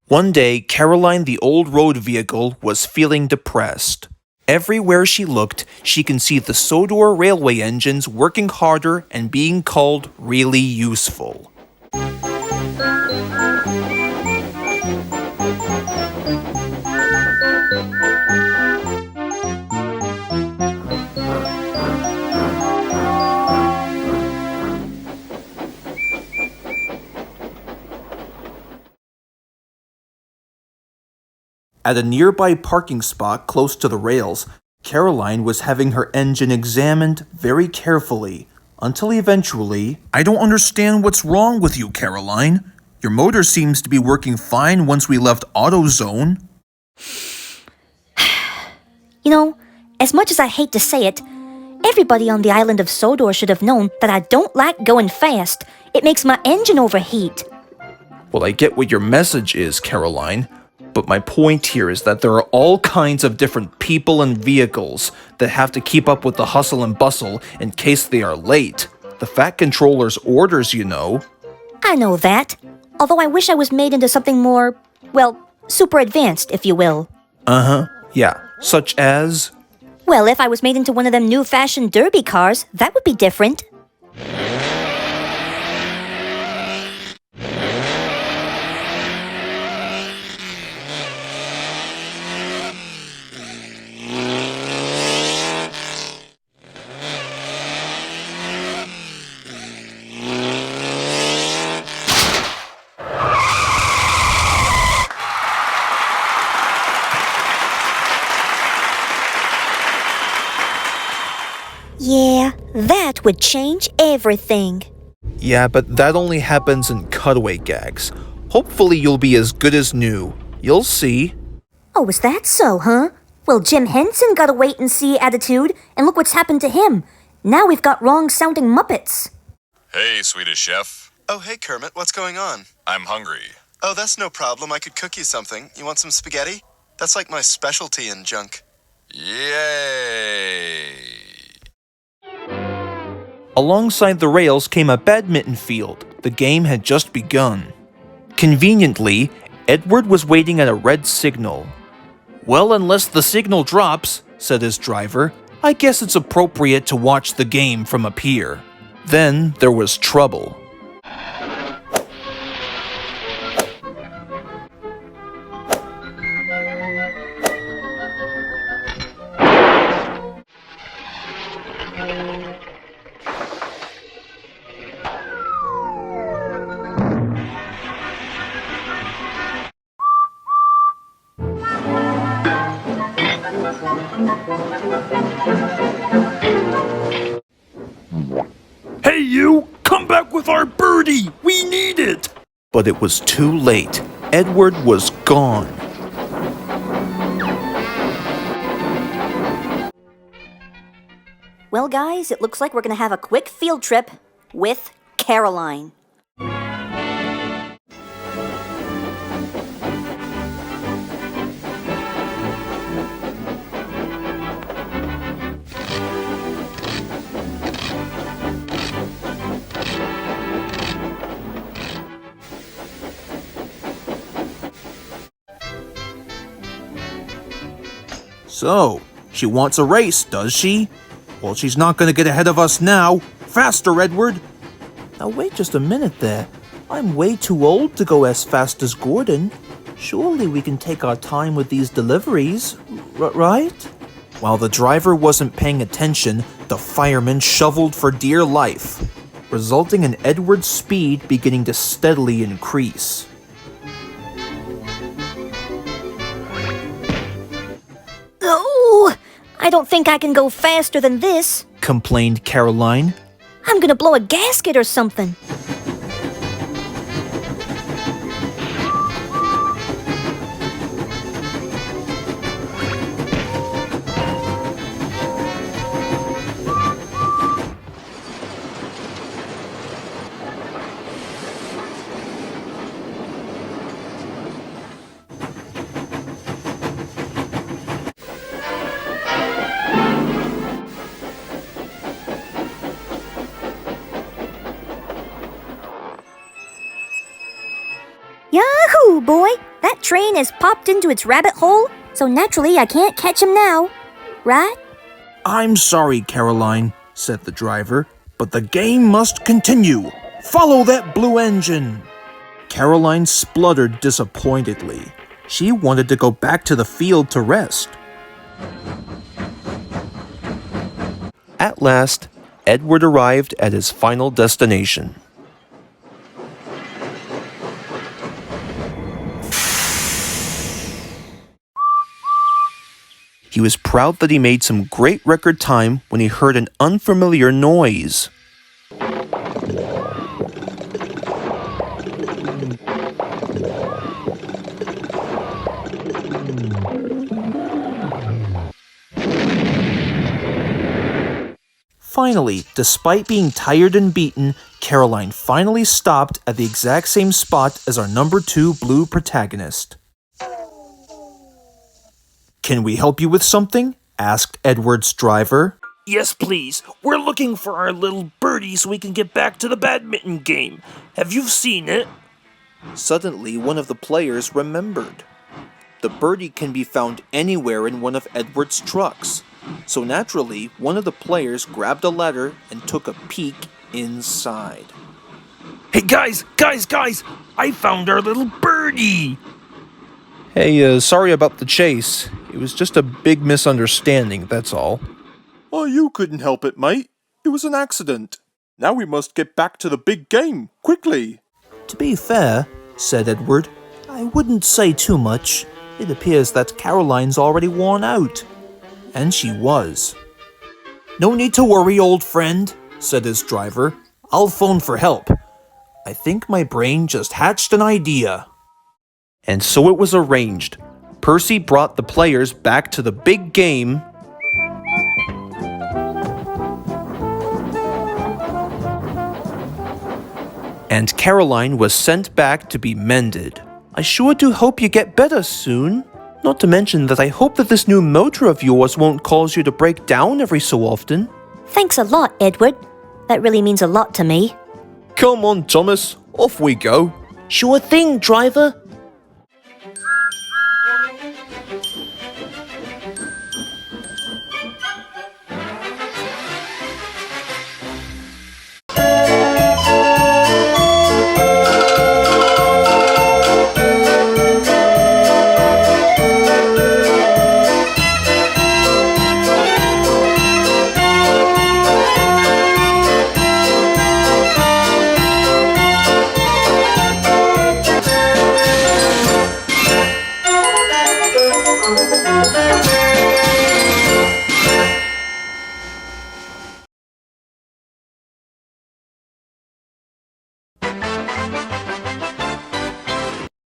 One day, Caroline the old road vehicle was feeling depressed. Everywhere she looked, she can see the Sodor railway engines working harder and being called really useful. At a nearby parking spot close to the rails, Caroline was having her engine examined very carefully, until eventually, "I don't understand what's wrong with you, Caroline. Your motor seems to be working fine once we left AutoZone." You know, as much as I hate to say it, everybody on the island of Sodor should have known that I don't like going fast. It makes my engine overheat. Well, I get what your message is, Caroline. But my point here is that there are all kinds of different people and vehicles that have to keep up with the hustle and bustle in case they are late. The Fat Controller's orders, you know. I know that, although I wish I was made into something more, well, super advanced, if you will. Yeah, such as... Well, if I was made into one of them new-fashioned derby cars, that would be different. Yeah, that would change everything. Yeah, but that only happens in cutaway gags. Hopefully you'll be as good as new. You'll see. Oh, is that so, huh? Well, Jim Henson got a wait-and-see attitude, and look what's happened to him. Now we've got wrong-sounding Muppets. Hey, Swedish chef. Oh, hey, Kermit, what's going on? I'm hungry. Oh, that's no problem. I could cook you something. You want some spaghetti? That's like my specialty in junk. Yay! Alongside the rails came a badminton field. The game had just begun. Conveniently, Edward was waiting at a red signal. "Well, unless the signal drops," said his driver, "I guess it's appropriate to watch the game from up here." Then there was trouble. "Hey you! Come back with our birdie! We need it!" But it was too late. Edward was gone. Well, guys, it looks like we're gonna have a quick field trip with Caroline. So, she wants a race, does she? Well, she's not gonna get ahead of us now. Faster, Edward! Now wait just a minute there. I'm way too old to go as fast as Gordon. Surely we can take our time with these deliveries, right? While the driver wasn't paying attention, the fireman shoveled for dear life, resulting in Edward's speed beginning to steadily increase. Oh, I don't think I can go faster than this, Complained Caroline. I'm gonna blow a gasket or something. Yahoo, boy! That train has popped into its rabbit hole, so naturally I can't catch him now. Right? I'm sorry, Caroline, said the driver, but the game must continue. Follow that blue engine. Caroline spluttered disappointedly. She wanted to go back to the field to rest. At last, Edward arrived at his final destination. He was proud that he made some great record time when he heard an unfamiliar noise. Finally, despite being tired and beaten, Caroline finally stopped at the exact same spot as our number 2 blue protagonist. Can we help you with something? Asked Edward's driver. Yes, please. We're looking for our little birdie so we can get back to the badminton game. Have you seen it? Suddenly, one of the players remembered. The birdie can be found anywhere in one of Edward's trucks. So naturally, one of the players grabbed a ladder and took a peek inside. Hey, guys! I found our little birdie! Hey, sorry about the chase. It was just a big misunderstanding, that's all. Oh, you couldn't help it, mate. It was an accident. Now we must get back to the big game, quickly. To be fair, said Edward, I wouldn't say too much. It appears that Caroline's already worn out. And she was. No need to worry, old friend, said his driver. I'll phone for help. I think my brain just hatched an idea. And so it was arranged. Percy brought the players back to the big game. And Caroline was sent back to be mended. I sure do hope you get better soon. Not to mention that I hope that this new motor of yours won't cause you to break down every so often. Thanks a lot, Edward. That really means a lot to me. Come on, Thomas. Off we go. Sure thing, driver.